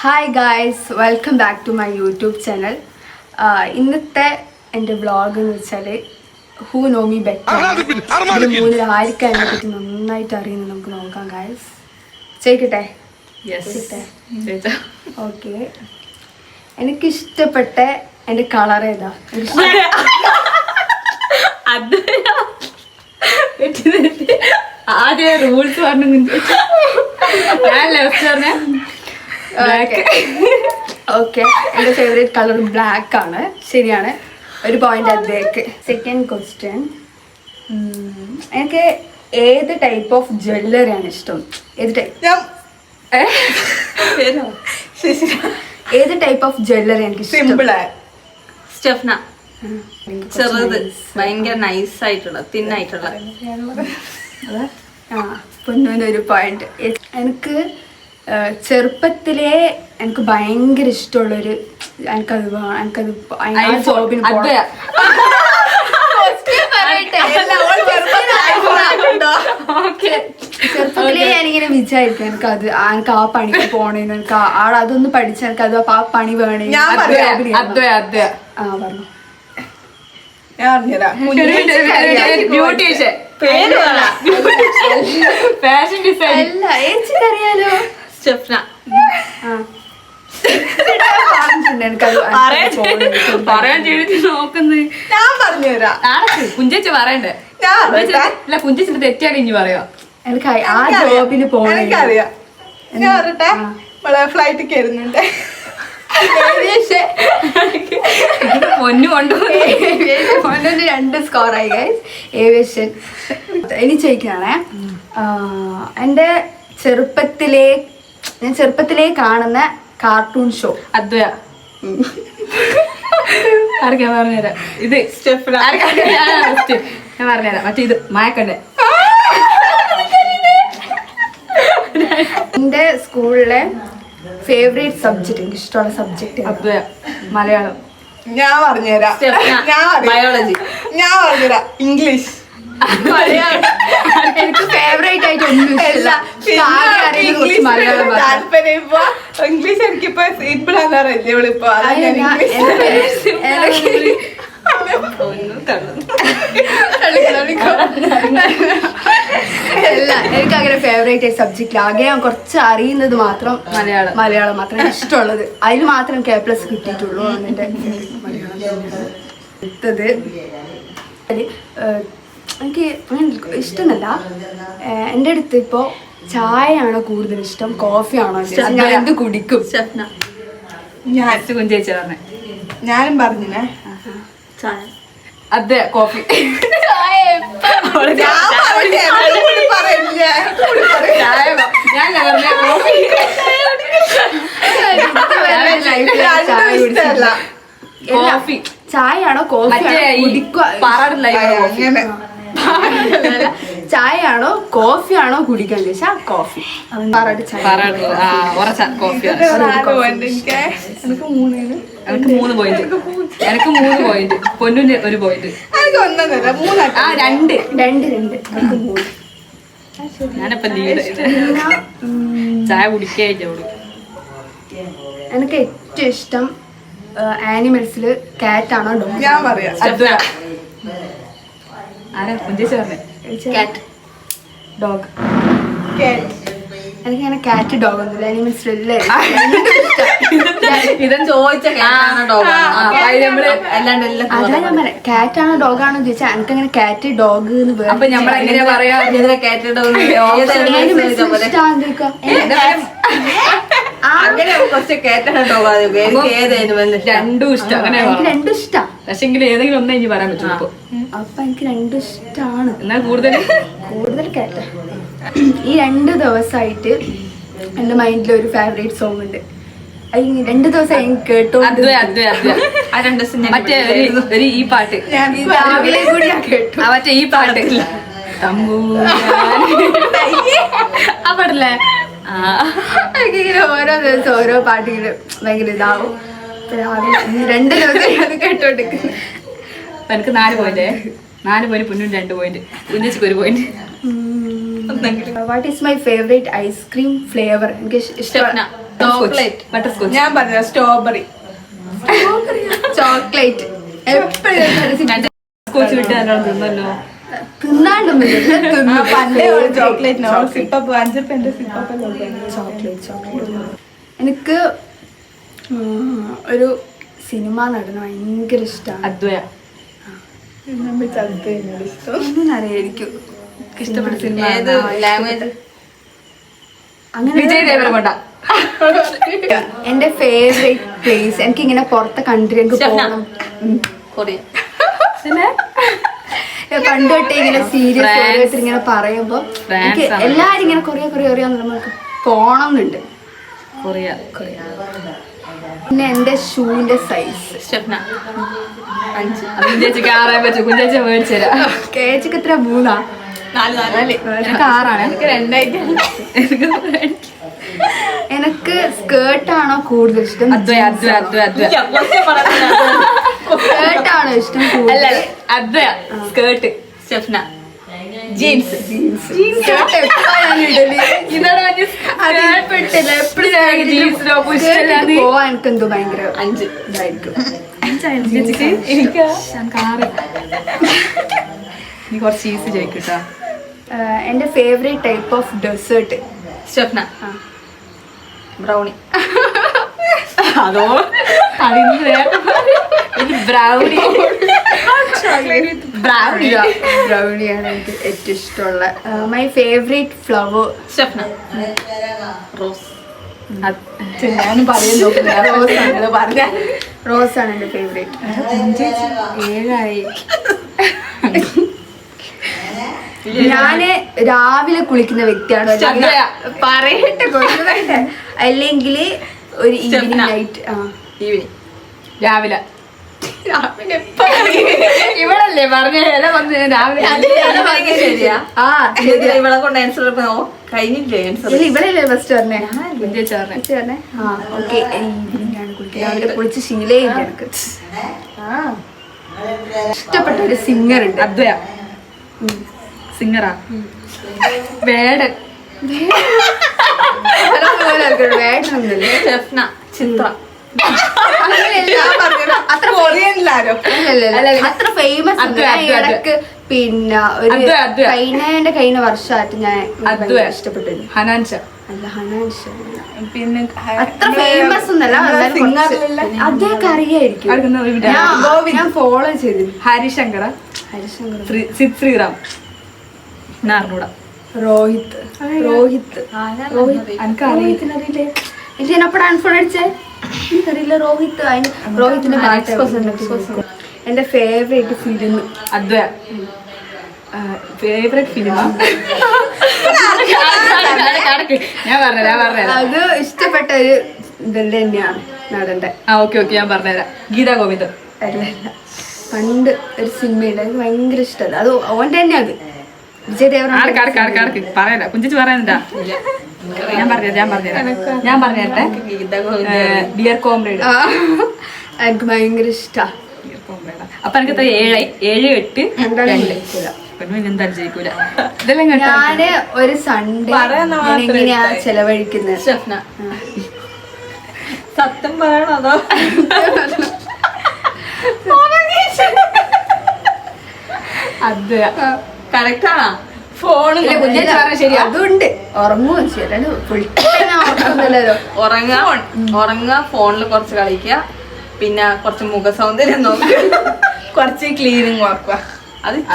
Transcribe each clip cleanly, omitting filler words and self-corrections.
Hi guys, welcome back to my YouTube channel. ഇന്നത്തെ എൻ്റെ vlog എന്ന് വെച്ചാൽ ഹൂ നോ മീ ബെറ്റർ. ഇതിൽ മൂന്നിൽ ആർക്കും അതിനെ പറ്റി നന്നായിട്ട് അറിയുന്നത് നമുക്ക് നോക്കാം ഗായ്സ്. ചെയ്യിക്കട്ടെ? ഓക്കെ. എനിക്കിഷ്ടപ്പെട്ട എൻ്റെ കളർ ഏതാ? ആദ്യ റൂൾസ് പറഞ്ഞു. ഞാൻ ലെഫ്റ്റ് പറഞ്ഞ ഓക്കെ. എൻ്റെ ഫേവറേറ്റ് കളർ ബ്ലാക്ക് ആണ്. ശരിയാണ്, ഒരു പോയിന്റ് അതിലേക്ക്. സെക്കൻഡ് ക്വസ്റ്റ്യൻ, എനിക്ക് ഏത് ടൈപ്പ് ഓഫ് ജ്വല്ലറിയാണ് ഇഷ്ടം? ഏത് ടൈപ്പ് ഓഫ് ജ്വല്ലറി എനിക്ക് സിമ്പിൾ? സ്റ്റെഫ്ന. ചെറുത്, ഭയങ്കര നൈസ് ആയിട്ടുള്ള തിന്നായിട്ടുള്ള. പൊന്നൂൻ്റെ ഒരു പോയിന്റ്. എനിക്ക് ചെറുപ്പത്തിലേ എനിക്ക് ഭയങ്കര ഇഷ്ടമുള്ളൊരു എനിക്കത് ജോബിന് ചെറുപ്പത്തിലേ ഞാനിങ്ങനെ വിചാരിക്കും എനിക്കത് എനിക്ക് ആ പണിക്ക് പോണേന്ന്, എനിക്ക് അതൊന്ന് പഠിച്ച എനിക്കത് ആ പണി വേണേ. പറഞ്ഞു ഫാഷൻ ഡിസൈൻ. അല്ല, ഏച്ചിക്കറിയാലോ. സ്റ്റെഫ്ന. പറയാൻ ചെയ്തിട്ട് നോക്കുന്നത് ഞാൻ പറഞ്ഞുതരാം. കുഞ്ചേച്ചി പറയണ്ടേ? അല്ല, കുഞ്ചേച്ചിട്ട് തെറ്റാണ് ഇനി പറയാ. എനിക്ക് ആ ജോബിന് പോകണം. എനിക്കറിയാം. ഞാൻ പറയട്ടെ, ഫ്ലൈറ്റ് കയറുന്നുണ്ട്. പൊന്നു കൊണ്ടുപോകുന്ന 2 സ്കോറായി ഗൈസ്. ഏവിയേഷൻ. ഇനി ചോദിക്കുകയാണേ, എൻ്റെ ഞാൻ ചെറുപ്പത്തിലേ കാണുന്ന കാർട്ടൂൺ ഷോ. അദ്വയ. ആർക്കാ പറഞ്ഞുതരാം? ഇത് സ്റ്റെഫ്ന. ഞാൻ പറഞ്ഞുതരാം. മറ്റേ ഇത് മായക്കണ്ടേ. എൻ്റെ സ്കൂളിലെ ഫേവറേറ്റ് സബ്ജക്റ്റ്, എനിക്ക് ഇഷ്ടമുള്ള സബ്ജക്റ്റ് അദ്വയ. മലയാളം. ഞാൻ പറഞ്ഞുതരാം. ബയോളജി. ഞാൻ പറഞ്ഞുതരാം. ഇംഗ്ലീഷ്. എനിക്ക് ഫേവറേറ്റ് ആയിട്ട് ഒന്നും മലയാളം. താല്പര്യം ഇപ്പൊ ഇംഗ്ലീഷ് എനിക്കിപ്പോ സിമ്പിളാന്ന് അറിയില്ല. ഇവളിപ്പോ അല്ല, എനിക്ക് അങ്ങനെ ഫേവറേറ്റ് സബ്ജക്റ്റ് ആകെ ഞാൻ കുറച്ച് അറിയുന്നത് മാത്രം മലയാളം മാത്രം ഇഷ്ടമുള്ളത്. അതിൽ മാത്രം A+ കിട്ടിയിട്ടുള്ളൂ. എൻ്റെ അടുത്തത് എനിക്ക് ഇഷ്ടമല്ല. എൻ്റെ അടുത്ത് ഇപ്പോൾ ചായയാണോ കൂടുതൽ ഇഷ്ടം, കോഫിയാണോ ഇഷ്ടം? ഞാൻ എന്ത് കുടിക്കും? ഞാൻ കുഞ്ചേച്ചി പറഞ്ഞേ. ഞാനും പറഞ്ഞില്ലേ ചായ. അതെ, കോഫി. കോഫി. ചായയാണോ ചായയാണോ കോഫിയാണോ കുടിക്കാൻ ചോദിച്ചാ കോഫി. എനിക്ക് 3 പോയിന്റ്. എനിക്ക് 3 പോയിന്റ്. പൊന്നിന് 1 പോയിന്റ്. രണ്ട്. ഞാനിപ്പോ ചായ കുടിക്കേ. എനിക്ക് ഏറ്റവും ഇഷ്ടം ആനിമൽസിൽ കാറ്റാണോ ഡോഗ്? ഞാൻ പറയാം. ആരാ കുഞ്ചേച്ചി പറഞ്ഞേ? കാറ്റ്, ഡോഗ്. എനിക്കങ്ങനെ കാറ്റ് ഡോഗ് ഒന്നുമില്ല. ആനിമൽസിലല്ലേ ഇതും ചോദിച്ച അതാ ഞാൻ പറയാം. കാറ്റാണോ ഡോഗാണോ ചോദിച്ചാൽ എനിക്കങ്ങനെ കാറ്റ് ഡോഗ് എന്ന്. അപ്പൊ നമ്മളെങ്ങനെയാ പറയാ? കാറ്റ് ഡോഗ് രണ്ടും ഇഷ്ടം. രണ്ടും ഇഷ്ടം. പക്ഷെ ഏതെങ്കിലും ഒന്നേ എനിക്ക് പറയാൻ പറ്റുള്ളൂ. അപ്പൊ എനിക്ക് രണ്ടും ഇഷ്ടമാണ്. എന്നാൽ കൂടുതൽ കാറ്റ്. ഈ 2 ദിവസമായിട്ട് എൻ്റെ മൈൻഡിൽ ഒരു ഫേവറേറ്റ് സോങ് ഉണ്ട്. 2 ദിവസം എനിക്ക് കേട്ടോ. മറ്റേ ഈ പാട്ട് രാവിലെ കൂടി ഞാൻ കേട്ടു. മറ്റേ ഈ പാട്ട് ആ പാട്ടല്ലേ? എനിക്കിങ്ങനെ ഓരോ ദിവസം ഓരോ പാട്ടിങ്ങനെ ഭയങ്കര ഇതാവും. രാവിലെ 2 ദിവസം അത് കേട്ടോണ്ടിരിക്കുന്നു. എനിക്ക് 4 പോയിന്റ്. 4 പോയിന്റ് പുന്നും 2 പോയിന്റ് കുഞ്ഞിച്ചിക്ക് 1 point. What is my favourite ice cream flavour? എനിക്ക് ഇഷ്ടമാണ് ചോക്ലേറ്റ്. Butter scotch. ഞാൻ പറഞ്ഞ സ്ട്രോബെറി. ചോക്ലേറ്റ്. എപ്പോഴും സ്കോച്ച് വിട്ട് നല്ലോണം തിന്നല്ലോ. തിന്നാണ്ടൊന്നും പണ്ടേ ചോക്ലേറ്റ് സിപ്പപ്പ് 5 രൂപ സിപ്പപ്പ് ചോക്ലേറ്റ്. എനിക്ക് ഒരു സിനിമ നടന് ഭയങ്കര ഇഷ്ടമാണ്. അദ്വയ. ഒന്നറിയായിരിക്കും ഇഷ്ടപ്പെട്ട സിനിമ ഏത് ലാംഗ്വേജ്? അങ്ങനെ വിജയ് ദേവരകൊണ്ട. എന്റെ ഫേവറേറ്റ് പ്ലേസ്, എനിക്ക് ഇങ്ങനെ പുറത്തെ കൺട്രി എനിക്ക് പോകണം. കൊറിയ. പണ്ട് തൊട്ടേ ഇങ്ങനെ സീരിയസ് ഓരോരുത്തർ ഇങ്ങനെ പറയുമ്പോ എനിക്ക് എല്ലാരും ഇങ്ങനെ കൊറിയ നമുക്ക് പോണം എന്നുണ്ട്. കൊറിയ. പിന്നെ എന്റെ ഷൂവിന്റെ സൈസ് സ്റ്റെഫ്ന 5. കുഞ്ചേച്ചിക്ക് 6 പറ്റും. കുഞ്ചേച്ചി മേടിച്ചു തരാം. കേച്ചിക്ക് എത്ര 3? 4. എനിക്ക് 6 ആണ്. എനിക്ക് 2 എനിക്ക് സ്കേർട്ടാണോ കൂടുതൽ ഇഷ്ടം? അദ്വയ. സ്കേർട്ടാണോ ഇഷ്ടം അല്ല കൂടുതൽ? അദ്വയ സ്കേർട്ട്. സ്റ്റെഫ്ന ജീൻസ്. സ്കേർട്ട് എപ്പോഴാണ് ഇടല്? പോവാൻ എനിക്ക് എന്തോ ഭയങ്കര 5. ഇതായിരിക്കും. എനിക്ക് 6. നീ കുറച്ച് ഈസി ചോദിക്കട്ടോ. എന്റെ ഫേവറേറ്റ് ടൈപ്പ് ഓഫ് ഡെസേർട്ട്? സ്റ്റെഫ്ന ബ്രൗണി. അതോ അതിന് ബ്രൗണി. ബ്രൗണിയാണ് എനിക്ക് ഏറ്റവും ഇഷ്ടമുള്ള. My favourite flower? സ്റ്റെഫ്ന റോസ്. ഞാൻ പറയാൻ നോക്കുന്നത് പറഞ്ഞ റോസ് ആണ് എന്റെ ഫേവറേറ്റ്. 7 ഞാന് രാവിലെ കുളിക്കുന്ന വ്യക്തിയാണ്. പറയട്ടെ കൊണ്ടുവരട്ടെ. അല്ലെങ്കിൽ ഒരു ഈവനിങ് നൈറ്റ്. ഈവനിങ്. രാവിലെ. ഇവളല്ലേ പറഞ്ഞ രാവിലെ. ശരിയാ. ആ ഇവളെ കൊണ്ട് ആൻസർ കഴിഞ്ഞില്ലേ ആൻസർ? ഇവളല്ലേ ഫസ്റ്റ് പറഞ്ഞേ? പറഞ്ഞേ. ആ ഓക്കെ. ഈവനിങ് ആണ് കുളിക്കുക. രാവിലെ കുളിച്ച് ശീലേ ഇല്ല എനിക്ക്. ഇഷ്ടപ്പെട്ട ഒരു സിംഗർ ഉണ്ട്. അദ്വയ. സിംഗറാ? വേടൻ. വേണ്ടൊന്നുമില്ല. സ്റ്റെഫ്ന ചിത്ര. അത്ര കൊറിയനിലാരോ അത്ര ഫേമസ് ഇടക്ക്. പിന്നെ ഒരു കഴിഞ്ഞ വർഷമായിട്ട് ഞാൻ ഇഷ്ടപ്പെട്ടു. ഹനാൻഷ. അല്ല ഹനാൻഷ പിന്നെ അത്ര ഫേമസ് ഒന്നല്ല. അതൊക്കെ അറിയായിരിക്കും. ഞാൻ ഫോളോ ചെയ്തു. ഹരിശങ്കർ. ഹരിശങ്കർ. സിദ് ശ്രീറാം. നാർനൂട. രോഹിത്. എനിക്കറിയില്ലേ? ഇത് എന്നപ്പോഴാണ് ഫോൺ അടിച്ചേ? എനിക്കറിയില്ല. രോഹിത്തിന്റെ പാട്ട്. എന്റെ ഫേവറേറ്റ് ഫിലിം? അദ്വയ. ഫേവറേറ്റ് ഫിലിം ഞാൻ പറഞ്ഞ അത് ഇഷ്ടപ്പെട്ട ഒരു ഇതല്ലേ തന്നെയാണ് നടന്റെ. ഓക്കെ ഞാൻ പറഞ്ഞുതരാം. ഗീതാ ഗോവിന്ദൻ. അല്ല പണ്ട് ഒരു സിനിമയുണ്ട്, എനിക്ക് ഭയങ്കര ഇഷ്ടമല്ല. അത് ഓൻ്റെ തന്നെ. അത് വിജയ് ദേവരാണ്. പറയണ്ട. കുഞ്ചിച്ച് പറയാനെന്താ? ഞാൻ പറഞ്ഞേ. Dear comrade. എനിക്ക് ഭയങ്കര ഇഷ്ടാ. അപ്പൊ എനിക്ക് 7, 8, 2. എന്തായാലും ജയിക്കൂല. ഇതെല്ലാം ഞാന് ഒരു സൺഡേ എങ്ങനെയാ ചെലവഴിക്കുന്നത്? സ്റ്റെഫ്ന. സത്യം പറയണോ അതോ? അദ്വയ. കറക്റ്റ് ആണോ? ഫോണിൽ ശരി. അതുണ്ട്. ഉറങ്ങുകയും ചെയ്യല്ലോ. ഫുൾ ടൈം ഉറങ്ങുന്നില്ലല്ലോ. ഉറങ്ങുക, ഫോണിൽ കുറച്ച് കളിക്കുക, പിന്നെ കുറച്ച് മുഖ സൗന്ദര്യം നോക്കുക, കുറച്ച് ക്ലീനിങ് നോക്കുക.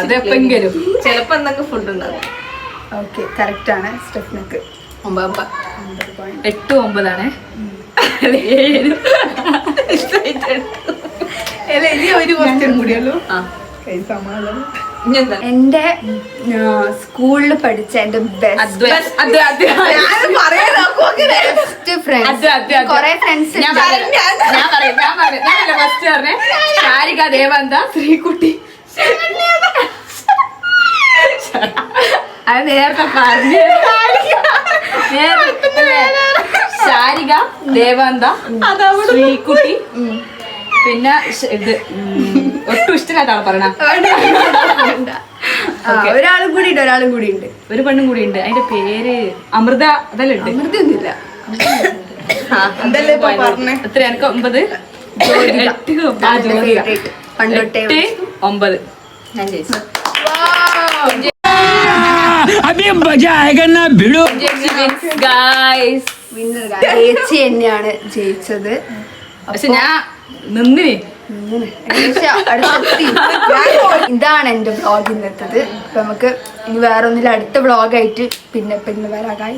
അതെപ്പെങ്കിലും ചിലപ്പോ എന്തെങ്കിലും ഫുഡ് ഉണ്ടാവും. ഓക്കെ കറക്റ്റ് ആണ്. സ്റ്റെഫ്നക്ക് 9. 8, 9 ആണ്. ഇനി ഒരു ക്വസ്റ്റ്യൻ കൂടിയല്ലോ. എന്റെ സ്കൂളിൽ പഠിച്ച എന്റെ ബെസ്റ്റ് ഫ്രണ്ട്സ്. കൊറേ ഫ്രണ്ട്സ്. ശാരിക, ദേവന്ത, ശ്രീകുട്ടി. അത് നേരത്തെ പറഞ്ഞു. ശാരിക, ദേവന്ത, ശ്രീകുട്ടി, പിന്നെ ഇത് ഒട്ടും ഇഷ്ടം ഇല്ലാത്ത ആളെ പറയണ ഒരാളും കൂടി ഉണ്ട് ഒരു പെണ്ണും കൂടി ഉണ്ട്. അതിന്റെ പേര് അമൃത അതല്ലേ ഉണ്ട്? അമൃതൊന്നുമില്ല. എന്തല്ലേ ഇപ്പൊ പറഞ്ഞേ? എത്ര എനിക്ക് 9 പണ്ടൊട്ടേ 9 ഞാൻ ജയിച്ചു. ചേച്ചി തന്നെയാണ് ജയിച്ചത്. പക്ഷെ ഞാൻ നിന്നിന് ഇതാണ് എന്റെ വ്ളോഗ് ഇന്നത്തത്. അപ്പൊ നമുക്ക് ഇനി വേറെ ഒന്നിലും അടുത്ത വ്ളോഗായിട്ട് പിന്നെ വരാം. ബൈ.